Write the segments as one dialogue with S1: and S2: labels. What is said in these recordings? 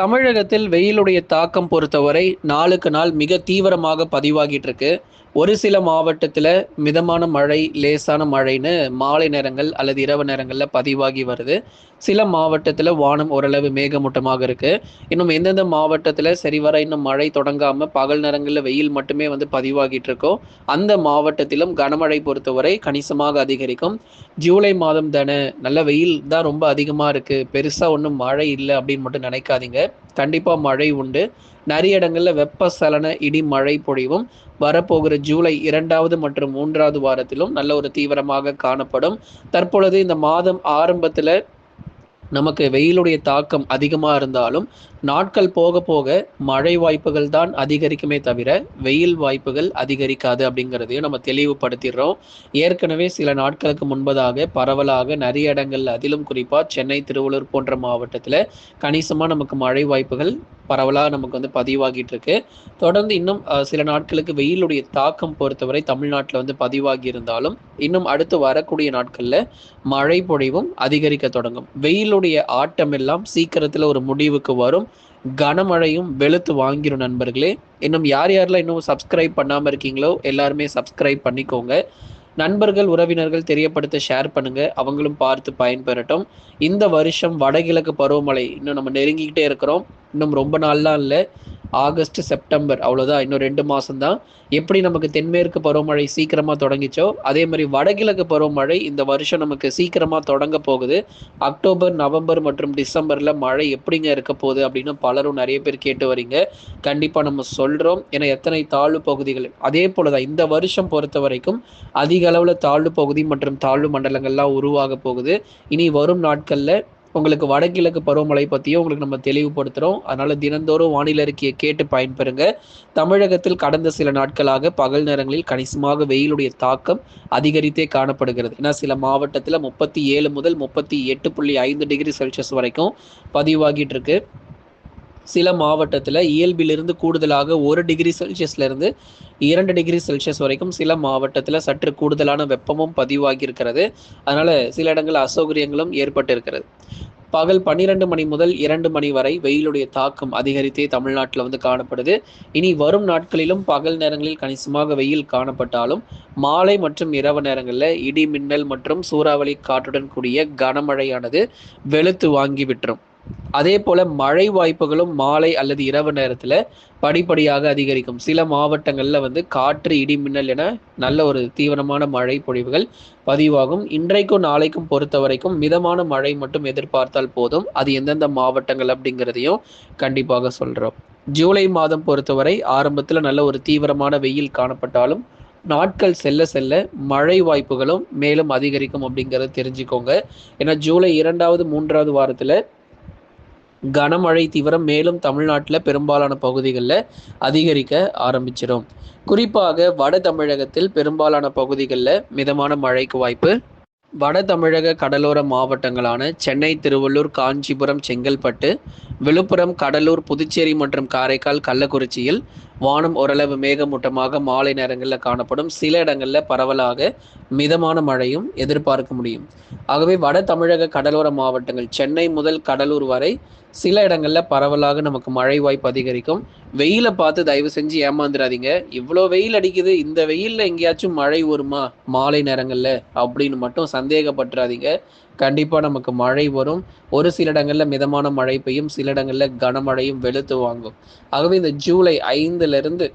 S1: தமிழகத்தில் வெயிலுடைய தாக்கம் பொறுத்தவரை நாளுக்கு நாள் மிக தீவிரமாக பதிவாகிட்டு இருக்கு. ஒரு சில மாவட்டத்துல மிதமான மழை, லேசான மழைன்னு மாலை நேரங்கள் அல்லது இரவு நேரங்கள்ல பதிவாகி வருது. சில மாவட்டத்துல வானம் ஓரளவு மேகமூட்டமாக இருக்கு. இன்னும் எந்தெந்த மாவட்டத்துல சரிவர இன்னும் மழை தொடங்காம பகல் நேரங்கள்ல வெயில் மட்டுமே பதிவாகிட்டு இருக்கோ, அந்த மாவட்டத்திலும் கனமழை பொறுத்தவரை கணிசமாக அதிகரிக்கும். ஜூலை மாதம் தானே, நல்ல வெயில் தான் ரொம்ப அதிகமா இருக்கு. பெருசா ஒண்ணும் மழை இல்ல அப்படின்னு மட்டும் நினைக்காதீங்க. கண்டிப்பா மழை உண்டு. நிறைய இடங்கள்ல வெப்பசலன இடி மழை பொழிவும் வரப்போகிற ஜூலை 2வது மற்றும் 3வது வாரத்திலும் நல்ல ஒரு தீவிரமாக காணப்படும். தற்பொழுது இந்த மாதம் ஆரம்பத்துல நமக்கு வெயிலுடைய தாக்கம் அதிகமா இருந்தாலும், நாட்கள் போக போக மழை வாய்ப்புகள் தான் அதிகரிக்குமே தவிர, வெயில் வாய்ப்புகள் அதிகரிக்காது அப்படிங்கிறதையும் நம்ம தெளிவுபடுத்திடுறோம். ஏற்கனவே சில நாட்களுக்கு முன்பதாக பரவலாக நிறைய இடங்கள்ல, அதிலும் குறிப்பா சென்னை, திருவள்ளூர் போன்ற மாவட்டத்துல கணிசமா நமக்கு மழை வாய்ப்புகள் பரவலா நமக்கு பதிவாகிட்டு இருக்கு. தொடர்ந்து இன்னும் சில நாட்களுக்கு வெயிலுடைய தாக்கம் பொறுத்தவரை தமிழ்நாட்டுல பதிவாகி இருந்தாலும், இன்னும் அடுத்து வரக்கூடிய நாட்கள்ல மழை பொழிவும் அதிகரிக்க தொடங்கும். வெயிலுடைய ஆட்டம் எல்லாம் சீக்கிரத்துல ஒரு முடிவுக்கு வரும். கனமழையும் வெளுத்து வாங்கிரும் நண்பர்களே. இன்னும் யார் யாரெல்லாம் இன்னும் சப்ஸ்கிரைப் பண்ணாம இருக்கீங்களோ எல்லாருமே சப்ஸ்கிரைப் பண்ணிக்கோங்க. நண்பர்கள், உறவினர்கள் தெரியப்படுத்த ஷேர் பண்ணுங்க. அவங்களும் பார்த்து பயன்பெறட்டும். இந்த வருஷம் வடகிழக்கு பருவமழை இன்னும் நம்ம நெருங்கிக்கிட்டே இருக்கிறோம். இன்னும் ரொம்ப நாள்லாம் இல்லை. ஆகஸ்ட், செப்டம்பர் அவ்வளோதான். இன்னும் 2 மாதம் தான். எப்படி நமக்கு தென்மேற்கு பருவமழை சீக்கிரமாக தொடங்கிச்சோ, அதே மாதிரி வடகிழக்கு பருவமழை இந்த வருஷம் நமக்கு சீக்கிரமாக தொடங்க போகுது. அக்டோபர், நவம்பர் மற்றும் டிசம்பரில் மழை எப்படிங்க இருக்க போகுது அப்படின்னு பலரும் நிறைய பேர் கேட்டு வரீங்க. கண்டிப்பாக நம்ம சொல்கிறோம். ஏன்னா எத்தனை தாழ்வு பகுதிகள், அதே போல தான் இந்த வருஷம் பொறுத்த வரைக்கும் அதிக அளவில் தாழ்வு பகுதி மற்றும் தாழ்வு மண்டலங்கள்லாம் உருவாக போகுது. இனி வரும் நாட்களில் உங்களுக்கு வடகிழக்கு பருவமழை பற்றியும் உங்களுக்கு நம்ம தெளிவுபடுத்துகிறோம். அதனால் தினந்தோறும் வானிலை அறிக்கையை கேட்டு பயன்பெறுங்க. தமிழகத்தில் கடந்த சில நாட்களாக பகல் நேரங்களில் கணிசமாக வெயிலுடைய தாக்கம் அதிகரித்தே காணப்படுகிறது. ஏன்னா சில மாவட்டத்தில் 37 முதல் 38.5 டிகிரி செல்சியஸ் வரைக்கும் பதிவாகிட்டு இருக்கு. சில மாவட்டத்தில் இயல்பிலிருந்து கூடுதலாக 1 டிகிரி செல்சியஸ்லேருந்து 2 டிகிரி செல்சியஸ் வரைக்கும் சில மாவட்டத்தில் சற்று கூடுதலான வெப்பமும் பதிவாகி இருக்கிறது. அதனால் சில இடங்கள் அசௌகரியங்களும் ஏற்பட்டு இருக்கிறது. பகல் 12 மணி முதல் 2 மணி வரை வெயிலுடைய தாக்கம் அதிகரித்தே தமிழ்நாட்டில் காணப்படுது. இனி வரும் நாட்களிலும் பகல் நேரங்களில் கணிசமாக வெயில் காணப்பட்டாலும், மாலை மற்றும் இரவு நேரங்களில் இடி மின்னல் மற்றும் சூறாவளி காற்றுடன் கூடிய கனமழையானது வெளுத்து வாங்கி விட்டுரும். அதே போல மழை வாய்ப்புகளும் மாலை அல்லது இரவு நேரத்துல படிப்படியாக அதிகரிக்கும். சில மாவட்டங்கள்ல காற்று, இடி மின்னல் என நல்ல ஒரு தீவிரமான மழை பொழிவுகள் பதிவாகும். இன்றைக்கும் நாளைக்கும் பொறுத்த வரைக்கும் மிதமான மழை மட்டும் எதிர்பார்த்தால் போதும். அது எந்தெந்த மாவட்டங்கள் அப்படிங்கிறதையும் கண்டிப்பாக சொல்றோம். ஜூலை மாதம் பொறுத்தவரை ஆரம்பத்துல நல்ல ஒரு தீவிரமான வெயில் காணப்பட்டாலும், நாட்கள் செல்ல செல்ல மழை வாய்ப்புகளும் மேலும் அதிகரிக்கும் அப்படிங்கிறத தெரிஞ்சுக்கோங்க. ஏன்னா ஜூலை 2வது 3வது வாரத்துல கனமழை தீவிரம் மேலும் தமிழ்நாட்டில் பெரும்பாலான பகுதிகளில் அதிகரிக்க ஆரம்பிச்சிடும். குறிப்பாக வட தமிழகத்தில் பெரும்பாலான பகுதிகளில் மிதமான மழைக்கு வாய்ப்பு. வட தமிழக கடலோர மாவட்டங்களான சென்னை, திருவள்ளூர், காஞ்சிபுரம், செங்கல்பட்டு, விழுப்புரம், கடலூர், புதுச்சேரி மற்றும் காரைக்கால், கள்ளக்குறிச்சியில் வானம் ஓரளவு மேகமூட்டமாக மாலை நேரங்களில் காணப்படும். சில இடங்களில் பரவலாக மிதமான மழையும் எதிர்பார்க்க முடியும். ஆகவே வட தமிழக கடலோர மாவட்டங்கள் சென்னை முதல் கடலூர் வரை சில இடங்களில் பரவலாக நமக்கு மழை வாய்ப்பு அதிகரிக்கும். வெயிலை பார்த்து தயவு செஞ்சு ஏமாந்துடாதீங்க. இவ்வளோ வெயில் அடிக்குது, இந்த வெயிலில் எங்கேயாச்சும் மழை வருமா மாலை நேரங்களில் அப்படின்னு மட்டும் சந்தேகப்பட்டுறாதீங்க. கண்டிப்பாக நமக்கு மழை வரும். ஒரு சில இடங்களில் மிதமான மழை பெய்யும், சில இடங்களில் கனமழையும் வெளுத்து வாங்கும். ஆகவே இந்த ஜூலை 5லிருந்து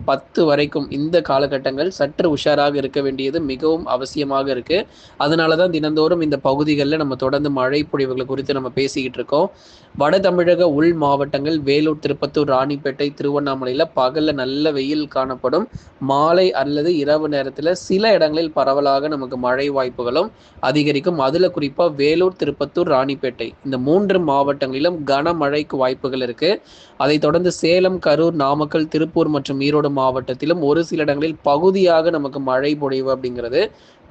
S1: 10 வரைக்கும் இந்த காலகட்டங்கள் சற்று உஷாராக இருக்க வேண்டியது மிகவும் அவசியமாக இருக்கு. அதனால தான் தினந்தோறும் இந்த பகுதிகளில் நம்ம தொடர்ந்து மழை பொழிவுகள் குறித்து நம்ம பேசிக்கிட்டு இருக்கோம். வட தமிழக உள் மாவட்டங்கள் வேலூர், திருப்பத்தூர், ராணிப்பேட்டை, திருவண்ணாமலையில் பகலில் நல்ல வெயில் காணப்படும். மாலை அல்லது இரவு நேரத்தில் சில இடங்களில் பரவலாக நமக்கு மழை வாய்ப்புகளும் அதிகரிக்கும். அதில் குறிப்பாக வேலூர், திருப்பத்தூர், ராணிப்பேட்டை இந்த 3 மாவட்டங்களிலும் கனமழைக்கு வாய்ப்புகள் இருக்கு. அதைத் தொடர்ந்து சேலம், கரூர், நாமக்கல், திருப்பூர் மற்றும் ஈரோடு மாவட்டத்திலும் ஒரு சில இடங்களில் பகுதியாக நமக்கு மழை பொழிவு அப்படிங்கிறது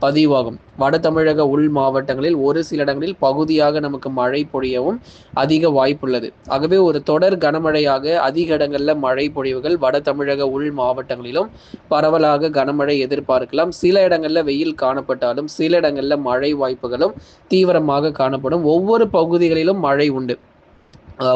S1: பதிவாகும். வட தமிழக உள் மாவட்டங்களில் ஒரு சில இடங்களில் பகுதியாக நமக்கு மழை பொழியவும் அதிக வாய்ப்புள்ளது. ஆகவே ஒரு தொடர் கனமழையாக அதிக இடங்கள்ல மழை பொழிவுகள் வட தமிழக உள் மாவட்டங்களிலும் பரவலாக கனமழை எதிர்பார்க்கலாம். சில இடங்கள்ல வெயில் காணப்பட்டாலும் சில இடங்கள்ல மழை வாய்ப்புகளும் தீவிரமாக காணப்படும். ஒவ்வொரு பகுதிகளிலும் மழை உண்டு.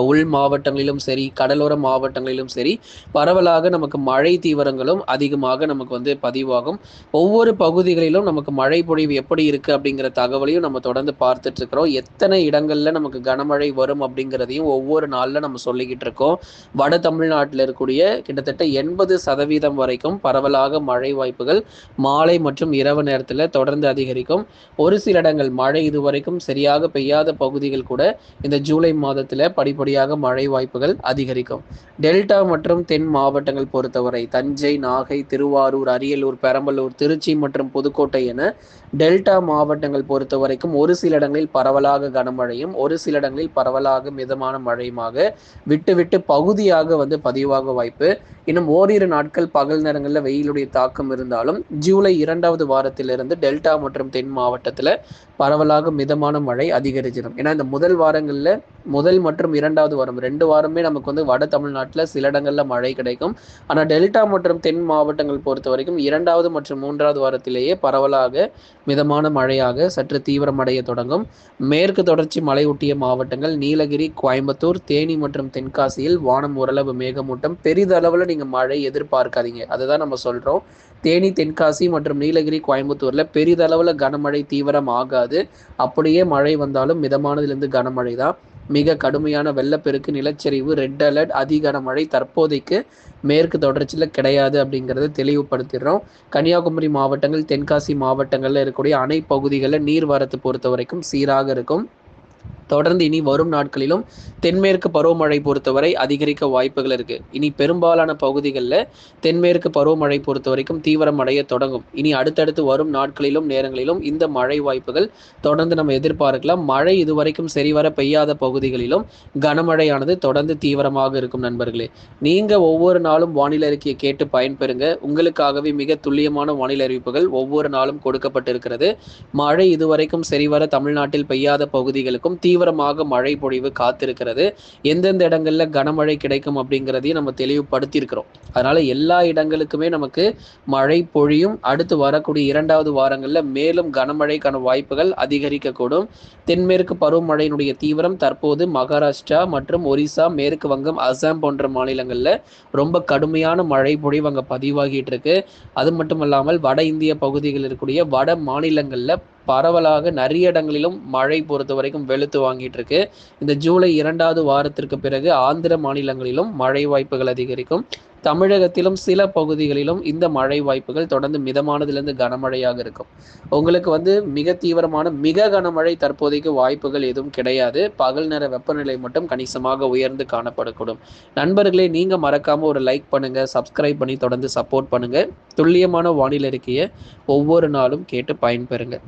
S1: உள் மாவட்டங்களிலும் சரி, கடலோர மாவட்டங்களிலும் சரி, பரவலாக நமக்கு மழை தீவிரங்களும் அதிகமாக நமக்கு வந்து பதிவாகும். ஒவ்வொரு பகுதிகளிலும் நமக்கு மழை பொழிவு எப்படி இருக்கு அப்படிங்கிற தகவலையும் நம்ம தொடர்ந்து பார்த்துட்டு இருக்கிறோம். எத்தனை இடங்கள்ல நமக்கு கனமழை வரும் அப்படிங்கிறதையும் ஒவ்வொரு நாள்ல நம்ம சொல்லிக்கிட்டு இருக்கோம். வட தமிழ்நாட்டில இருக்கக்கூடிய கிட்டத்தட்ட 80% வரைக்கும் பரவலாக மழை வாய்ப்புகள் மாலை மற்றும் இரவு நேரத்துல தொடர்ந்து அதிகரிக்கும். ஒரு சில இடங்கள் மழை இதுவரைக்கும் சரியாக பெய்யாத பகுதிகள் கூட இந்த ஜூலை மாதத்துல படிப்படியாக மழை வாய்ப்புகள் அதிகரிக்கும். டெல்டா மற்றும் தென் மாவட்டங்கள் பொறுத்தவரை தஞ்சை, நாகை, திருவாரூர், அரியலூர், பெரம்பலூர், திருச்சி மற்றும் புதுக்கோட்டை என டெல்டா மாவட்டங்கள் பொறுத்தவரைக்கும் ஒரு சில இடங்களில் பரவலாக கனமழையும், ஒரு சில இடங்களில் பரவலாக மிதமான மழையுமாக விட்டு விட்டு பகுதியாக வந்து பதிவாக வாய்ப்பு. இன்னும் ஓரிரு நாட்கள் பகல் நேரங்களில் வெயிலுடைய தாக்கம் இருந்தாலும் ஜூலை 2வது வாரத்திலிருந்து டெல்டா மற்றும் தென் மாவட்டத்தில் பரவலாக மிதமான மழை அதிகரிச்சிடும். ஏன்னா இந்த முதல் வாரங்களில் முதல் மற்றும் 2வது வாரம் 2 வாரமே நமக்கு வந்து வட தமிழ்நாட்டில் சில இடங்களில் மழை கிடைக்கும். ஆனால் டெல்டா மற்றும் தென் மாவட்டங்கள் பொறுத்த வரைக்கும் 2வது மற்றும் 3வது வாரத்திலேயே பரவலாக மிதமான மழையாக சற்று தீவிரமடைய தொடங்கும். மேற்கு தொடர்ச்சி மலையொட்டிய மாவட்டங்கள் நீலகிரி, கோயம்புத்தூர், தேனி மற்றும் தென்காசியில் வானம் ஓரளவு மேகமூட்டம், பெரிதளவில் நீங்கள் மழை எதிர்பார்க்காதீங்க. அதுதான் நம்ம சொல்கிறோம். தேனி, தென்காசி மற்றும் நீலகிரி, கோயம்புத்தூரில் பெரிதளவில் கனமழை தீவிரம் ஆகாது. அப்படியே மழை வந்தாலும் மிதமானதிலிருந்து கனமழை தான். மிக கடுமையான வெள்ளப்பெருக்கு, நிலச்சரிவு, ரெட் அலர்ட், அதி கனமழை தற்போதைக்கு மேற்கு தொடர்ச்சியில் கிடையாது அப்படிங்கிறத தெளிவுபடுத்திடுறோம். கன்னியாகுமரி மாவட்டங்கள், தென்காசி மாவட்டங்களில் இருக்கக்கூடிய அணை பகுதிகளில் நீர்வரத்து பொறுத்த வரைக்கும் சீராக இருக்கும். தொடர்ந்து இனி வரும் நாட்களிலும் தென்மேற்கு பருவமழை பொறுத்தவரை அதிகரிக்க வாய்ப்புகள் இருக்கு. இனி பெரும்பாலான பகுதிகளில் தென்மேற்கு பருவமழை பொறுத்த வரைக்கும் தீவிரம் அடைய தொடங்கும். இனி அடுத்தடுத்து வரும் நாட்களிலும் நேரங்களிலும் இந்த மழை வாய்ப்புகள் தொடர்ந்து நம்ம எதிர்பார்க்கலாம். மழை இதுவரைக்கும் சரிவர பெய்யாத பகுதிகளிலும் கனமழையானது தொடர்ந்து தீவிரமாக இருக்கும். நண்பர்களே, நீங்க ஒவ்வொரு நாளும் வானிலை அறிக்கையை கேட்டு பயன்பெறுங்க. உங்களுக்காகவே மிக துல்லியமான வானிலை அறிவிப்புகள் ஒவ்வொரு நாளும் கொடுக்கப்பட்டிருக்கிறது. மழை இதுவரைக்கும் சரிவர தமிழ்நாட்டில் பெய்யாத பகுதிகளுக்கும் தீவிரமாக மழை பொழிவு காத்திருக்கிறது. எந்தெந்த இடங்கள்ல கனமழை கிடைக்கும் அப்படிங்கிறதையும் நம்ம தெளிவுபடுத்தியிருக்கிறோம். அதனால எல்லா இடங்களுக்குமே நமக்கு மழை பொழியும். அடுத்து வரக்கூடிய 2வது வாரங்கள்ல மேலும் கனமழைக்கான வாய்ப்புகள் அதிகரிக்கக்கூடும். தென்மேற்கு பருவமழையினுடைய தீவிரம் தற்போது மகாராஷ்டிரா மற்றும் ஒரிசா, மேற்கு வங்கம், அசாம் போன்ற மாநிலங்கள்ல ரொம்ப கடுமையான மழை பொழிவு அங்க பதிவாகிட்டு இருக்கு. அது மட்டும் இல்லாமல் வட இந்திய பகுதிகளில் இருக்கக்கூடிய வட மாநிலங்கள்ல பரவலாக நிறைய இடங்களிலும் மழை பொறுத்த வரைக்கும் வெளுத்து வாங்கிட்டு இருக்கு. இந்த ஜூலை 2வது வாரத்திற்கு பிறகு ஆந்திர மாநிலங்களிலும் மழை வாய்ப்புகள் அதிகரிக்கும். தமிழகத்திலும் சில பகுதிகளிலும் இந்த மழை வாய்ப்புகள் தொடர்ந்து மிதமானதிலிருந்து கனமழையாக இருக்கும். உங்களுக்கு வந்து மிக தீவிரமான மிக கனமழை தற்போதைக்கு வாய்ப்புகள் எதுவும் கிடையாது. பகல் நேர வெப்பநிலை மட்டும் கணிசமாக உயர்ந்து காணப்படக்கூடும். நண்பர்களே, நீங்க மறக்காம ஒரு லைக் பண்ணுங்க, சப்ஸ்கிரைப் பண்ணி தொடர்ந்து சப்போர்ட் பண்ணுங்க. துல்லியமான வானிலை அறிக்கையை ஒவ்வொரு நாளும் கேட்டு பயன்பெறுங்க.